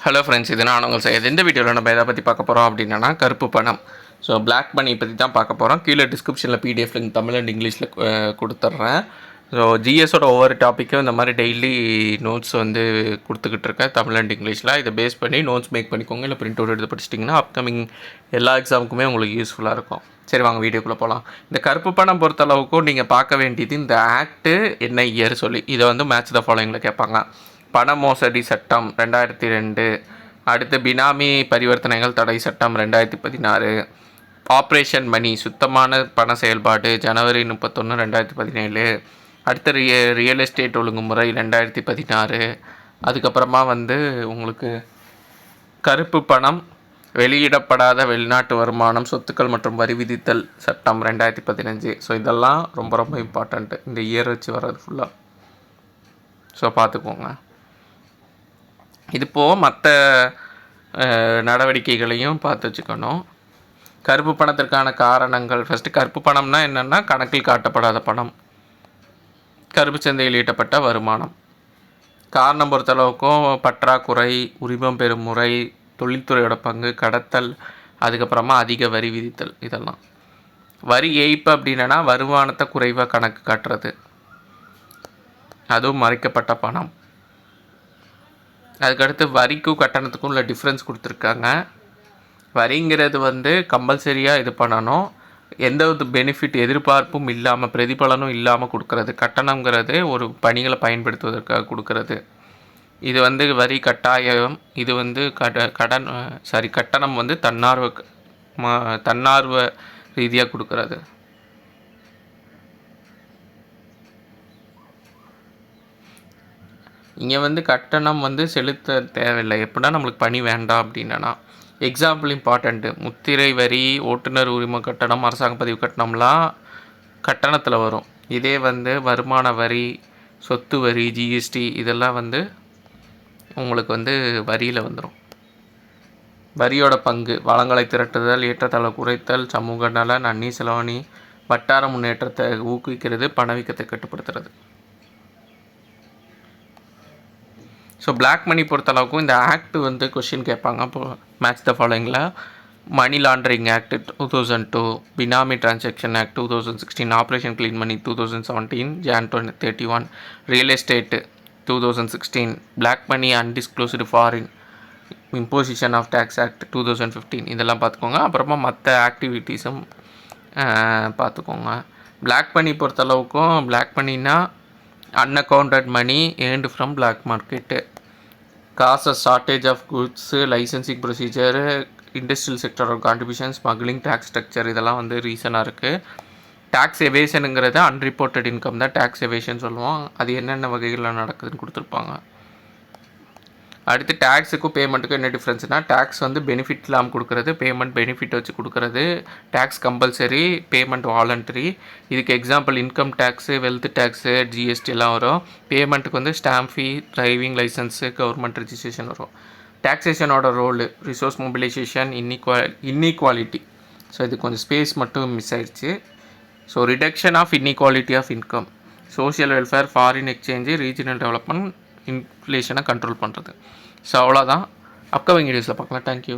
Hello friends, இது நான் உங்கள் செய்ய இந்த வீடியோவில் நம்ம எதை பற்றி பார்க்க போகிறோம் அப்படின்னா கருப்பு பணம். ஸோ பிளாக் மணி பற்றி தான் பார்க்க போகிறோம். கீழே டிஸ்கிரிப்ஷனில் பிடிஎஃப் லிங்க் தமிழ் அண்ட் இங்கிலீஷில் கொடுத்துட்றேன். ஸோ ஜிஎஸோட ஒவ்வொரு டாப்பிக்கும் இந்த மாதிரி டெய்லி நோட்ஸ் வந்து கொடுத்துக்கிட்டு இருக்கேன் தமிழ் அண்ட் இங்கிலீஷில். இதை பேஸ் பண்ணி நோட்ஸ் மேக் பண்ணிக்கோங்க. இல்லை பிரிண்ட் அவுட் எடுத்து படிச்சிட்டிங்கன்னா அப்கமிங் எல்லா எக்ஸாமுக்குமே உங்களுக்கு யூஸ்ஃபுல்லாக இருக்கும். சரி, வாங்க வீடியோக்குள்ளே போகலாம். இந்த கருப்பு பணம் பொறுத்தளவுக்கும் நீங்கள் பார்க்க வேண்டியது இந்த ஆக்ட்டு என்ன இயர் சொல்லி இதை வந்து மேட்ச் த ஃபாலோயிங்கில் கேட்பாங்க. பண மோசடி சட்டம் 2002, அடுத்து பினாமி பரிவர்த்தனைகள் தடை சட்டம் 2016, ஆப்ரேஷன் மணி சுத்தமான பண செயல்பாடு ஜனவரி 31, 2017, அடுத்து ரியல் எஸ்டேட் ஒழுங்குமுறை 2016, அதுக்கப்புறமா வந்து உங்களுக்கு கருப்பு பணம் வெளியிடப்படாத வெளிநாட்டு வருமானம் சொத்துக்கள் மற்றும் வரி விதித்தல் சட்டம் 2015. ஸோ இதெல்லாம் ரொம்ப ரொம்ப இம்பார்ட்டண்ட்டு, இந்த இயர் வச்சு வர்றது ஃபுல்லாக. ஸோ பார்த்துக்கோங்க. இது போக மற்ற நடவடிக்கைகளையும் பார்த்து வச்சுக்கணும். கருப்பு பணத்திற்கான காரணங்கள். ஃபஸ்ட்டு கருப்பு பணம்னா என்னென்னா கணக்கில் காட்டப்படாத பணம், கருப்பு சந்தையில் ஈட்டப்பட்ட வருமானம். காரணம் பொறுத்தளவுக்கும் பற்றாக்குறை, உரிமம் பெறும் முறை, தொழில்துறையோட பங்கு, கடத்தல், அதுக்கப்புறமா அதிக வரி விதித்தல். இதெல்லாம் வரி ஏய்ப்பு அப்படின்னா வருமானத்தை குறைவாக கணக்கு காட்டுறது, அதுவும் மறைக்கப்பட்ட பணம். அதுக்கடுத்து வரிக்கும் கட்டணத்துக்கும் உள்ள டிஃப்ரென்ஸ் கொடுத்துருக்காங்க. வரிங்கிறது வந்து கம்பல்சரியாக இது பண்ணணும், எந்த ஒரு பெனிஃபிட் எதிர்பார்ப்பும் இல்லாமல் பிரதிபலனும் இல்லாமல் கொடுக்கறது. கட்டணங்கிறது ஒரு பணிகளை பயன்படுத்துவதற்காக கொடுக்கறது. இது வந்து வரி கட்டாயம். இது வந்து கட்டணம் வந்து தன்னார்வ ரீதியாக கொடுக்கறது. இங்கே வந்து கட்டணம் வந்து செலுத்த தேவையில்லை. எப்படின்னா நம்மளுக்கு பணி வேண்டாம் அப்படின்னா. எக்ஸாம்பிள் இம்பார்ட்டண்ட்டு, முத்திரை வரி, ஓட்டுநர் உரிம கட்டணம், அரசாங்க பதிவு கட்டணம்லாம் கட்டணத்தில் வரும். இதே வந்து வருமான வரி, சொத்து வரி, ஜிஎஸ்டி இதெல்லாம் வந்து உங்களுக்கு வந்து வரியில் வந்துடும். வரியோட பங்கு வளங்களை திரட்டுதல், ஏற்றத்தாழ்வை குறைத்தல், சமூக நல, நன்னி செலவணி, வட்டார முன்னேற்றத்தை ஊக்குவிக்கிறது, பணவீக்கத்தை கட்டுப்படுத்துறது. ஸோ பிளாக் மணி பொறுத்தளவுக்கும் இந்த ஆக்ட் வந்து கொஷின் கேட்பாங்க. அப்போது மேட்ச் த ஃபாலோயிங்கில் money laundering act 2002, benami transaction act 2016, operation clean money 2017, Jan 31, real estate 2016, black money undisclosed foreign imposition of tax act 2015. இதெல்லாம் பார்த்துக்கோங்க. அப்புறமா மற்ற ஆக்டிவிட்டீஸும் பார்த்துக்கோங்க. பிளாக் மணி பொறுத்தளவுக்கும் பிளாக் மணினா unaccounted money earned from black market, causes shortage of goods, licensing procedure, industrial sector contribution, smuggling, tax structure. இதெல்லாம் வந்து ரீசனாக இருக்குது. டேக்ஸ் எவேஷனுங்கிறது அன்ரிப்போர்ட்டட் இன்கம் தான் டேக்ஸ் எவேஷன் சொல்லுவோம். அது என்னென்ன வகைகளில் நடக்குதுன்னு கொடுத்துருப்பாங்க. அடுத்து டேக்ஸுக்கும் பேமெண்ட்டுக்கும் என்ன டிஃப்ரென்ஸ்னால், டேக்ஸ் வந்து பெனிஃபிட் இல்லாமல் கொடுக்குறது, பேமெண்ட் பெனிஃபிட் வச்சு கொடுக்குறது. Tax compulsory, payment voluntary. இதுக்கு example income tax, wealth tax, GST எல்லாம் வரும். பேமெண்ட்டுக்கு வந்து stamp fee, driving licence, government registration வரும். டேக்ஸேஷனோட role resource mobilisation, inequality. So இது கொஞ்சம் ஸ்பேஸ் மட்டும் மிஸ் ஆயிடுச்சு. So reduction of inequality of income, social welfare, foreign exchange, regional development, இன்ஃப்ளேஷனை கண்ட்ரோல் பண்ணுறது. ஸோ அவ்வளோதான். அப்கமிங் வீடியோஸில் பார்க்கலாம். தேங்க்யூ.